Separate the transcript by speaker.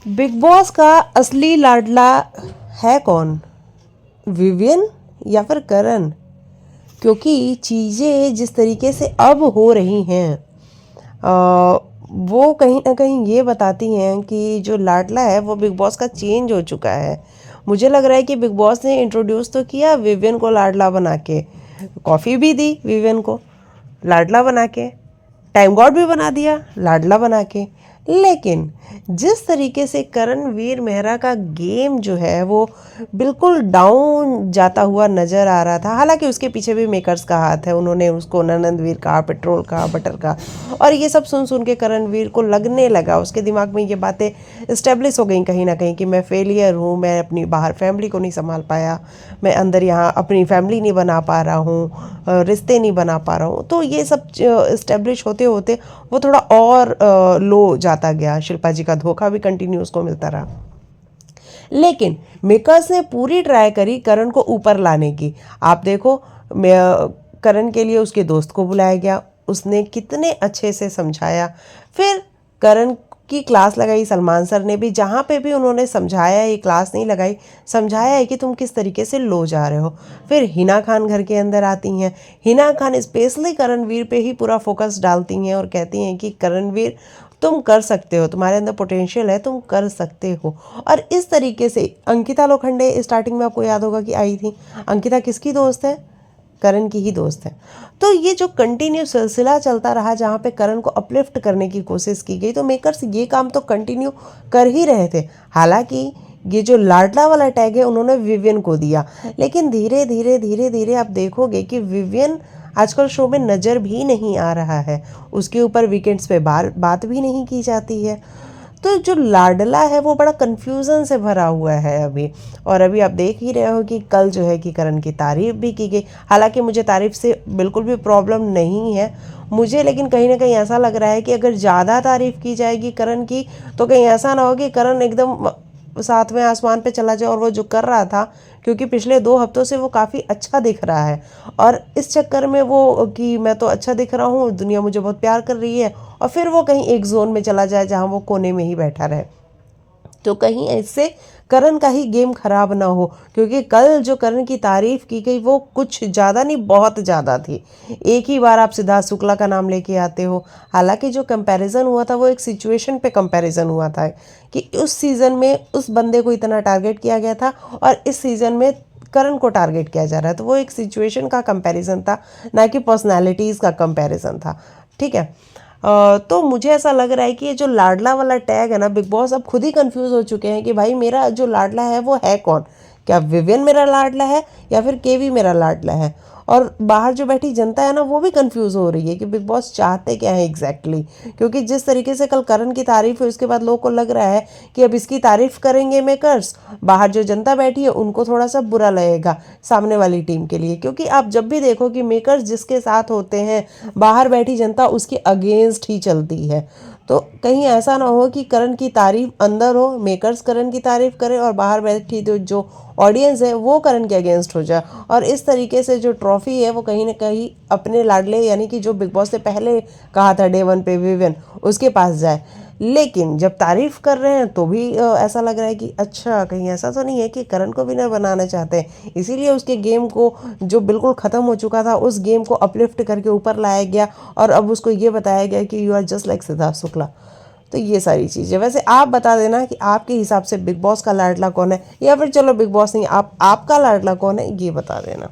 Speaker 1: Big boss का असली लाडला है कौन? विवियन या फिर करण? क्योंकि चीज़ें जिस तरीके से अब हो रही हैं वो कहीं ना कहीं ये बताती हैं कि जो लाडला है वो बिग बॉस का चेंज हो चुका है। मुझे लग रहा है कि बिग बॉस ने इंट्रोड्यूस तो किया विवियन को लाडला बना के, कॉफ़ी भी दी विवियन को लाडला बना के, टाइम गॉड भी बना दिया लाडला बना के, लेकिन जिस तरीके से करणवीर मेहरा का गेम जो है वो बिल्कुल डाउन जाता हुआ नज़र आ रहा था। हालांकि उसके पीछे भी मेकर्स का हाथ है, उन्होंने उसको ननंदवीर कहा, पेट्रोल कहा, बटर कहा, और ये सब सुन सुन के करणवीर को लगने लगा, उसके दिमाग में ये बातें इस्टेब्लिश हो गई कहीं ना कहीं कि मैं फेलियर हूँ, मैं अपनी बाहर फैमिली को नहीं संभाल पाया, मैं अंदर यहाँ अपनी फैमिली नहीं बना पा रहा हूँ, रिश्ते नहीं बना पा रहा हूँ। तो ये सब इस्टेब्लिश होते होते वो थोड़ा और लो जाता गया। शिल्पा जी का धोखा भी कंटिन्यू उसको मिलता रहा, लेकिन मेकर्स ने पूरी ट्राई करी करण को ऊपर लाने की। आप देखो, करण के लिए उसके दोस्त को बुलाया गया, उसने कितने अच्छे से समझाया। फिर करण की क्लास लगाई सलमान सर ने भी, जहाँ पे भी उन्होंने समझाया, ये क्लास नहीं लगाई, समझाया है कि तुम किस तरीके से लो जा रहे हो। फिर हिना खान घर के अंदर आती हैं, हिना खान स्पेशली करणवीर पे ही पूरा फोकस डालती हैं और कहती हैं कि करणवीर तुम कर सकते हो, तुम्हारे अंदर पोटेंशियल है, तुम कर सकते हो। और इस तरीके से अंकिता लोखंडे स्टार्टिंग में आपको याद होगा कि आई थी। अंकिता किसकी दोस्त है? करण की ही दोस्त है। तो ये जो कंटिन्यू सिलसिला चलता रहा जहाँ पे करण को अपलिफ्ट करने की कोशिश की गई, तो मेकर्स ये काम तो कंटिन्यू कर ही रहे थे। हालांकि ये जो लाडला वाला टैग है उन्होंने विवियन को दिया, लेकिन धीरे धीरे धीरे धीरे आप देखोगे कि विवियन आजकल शो में नज़र भी नहीं आ रहा है, उसके ऊपर वीकेंड्स पे बात भी नहीं की जाती है। तो जो लाडला है वो बड़ा कन्फ्यूज़न से भरा हुआ है अभी। और अभी आप देख ही रहे हो कि कल जो है कि करण की तारीफ़ भी की गई। हालांकि मुझे तारीफ़ से बिल्कुल भी प्रॉब्लम नहीं है मुझे, लेकिन कहीं ना कहीं ऐसा लग रहा है कि अगर ज़्यादा तारीफ़ की जाएगी करण की तो कहीं ऐसा ना हो कि करण एकदम सातवें आसमान पे चला जाए और वो जो कर रहा था, क्योंकि पिछले 2 हफ्तों से वो काफ़ी अच्छा दिख रहा है, और इस चक्कर में वो कि मैं तो अच्छा दिख रहा हूँ, दुनिया मुझे बहुत प्यार कर रही है, और फिर वो कहीं एक जोन में चला जाए जहाँ वो कोने में ही बैठा रहे, तो कहीं ऐसे करण का ही गेम खराब ना हो। क्योंकि कल जो करण की तारीफ की गई वो कुछ ज़्यादा नहीं, बहुत ज़्यादा थी। एक ही बार आप सिद्धार्थ शुक्ला का नाम लेके आते हो। हालांकि जो कंपैरिजन हुआ था वो एक सिचुएशन पे कंपैरिजन हुआ था कि उस सीज़न में उस बंदे को इतना टारगेट किया गया था और इस सीज़न में करण को टारगेट किया जा रहा है, तो वो एक सिचुएशन का कंपैरिजन था, ना कि पर्सनालिटीज़ का कंपैरिजन था। ठीक है। तो मुझे ऐसा लग रहा है कि ये जो लाडला वाला टैग है ना, बिग बॉस अब खुद ही कंफ्यूज हो चुके हैं कि भाई मेरा जो लाडला है वो है कौन? क्या विवियन मेरा लाडला है या फिर केवी मेरा लाडला है? और बाहर जो बैठी जनता है ना वो भी कंफ्यूज हो रही है कि बिग बॉस चाहते क्या है एग्जैक्टली। क्योंकि जिस तरीके से कल करण की तारीफ हुई उसके बाद लोगों को लग रहा है कि अब इसकी तारीफ करेंगे मेकर्स, बाहर जो जनता बैठी है उनको थोड़ा सा बुरा लगेगा सामने वाली टीम के लिए। क्योंकि आप जब भी देखो कि मेकर्स जिसके साथ होते हैं बाहर बैठी जनता उसके अगेंस्ट ही चलती है। तो कहीं ऐसा ना हो कि करण की तारीफ अंदर हो, मेकर्स करण की तारीफ करें और बाहर बैठी तो जो ऑडियंस है वो करण के अगेंस्ट हो जाए, और इस तरीके से जो ट्रॉफी है वो कहीं ना कहीं अपने लाडले यानी कि जो बिग बॉस ने पहले कहा था डे 1 पे विवियन उसके पास जाए। लेकिन जब तारीफ कर रहे हैं तो भी ऐसा लग रहा है कि अच्छा कहीं ऐसा तो नहीं है कि करण को विनर बनाना चाहते हैं, इसीलिए उसके गेम को जो बिल्कुल ख़त्म हो चुका था उस गेम को अपलिफ्ट करके ऊपर लाया गया और अब उसको ये बताया गया कि you are just like Siddharth Shukla. तो ये सारी चीज़ें, वैसे आप बता देना कि आपके हिसाब से बिग बॉस का लाडला कौन है, या फिर चलो बिग बॉस नहीं, आपका लाडला कौन है ये बता देना।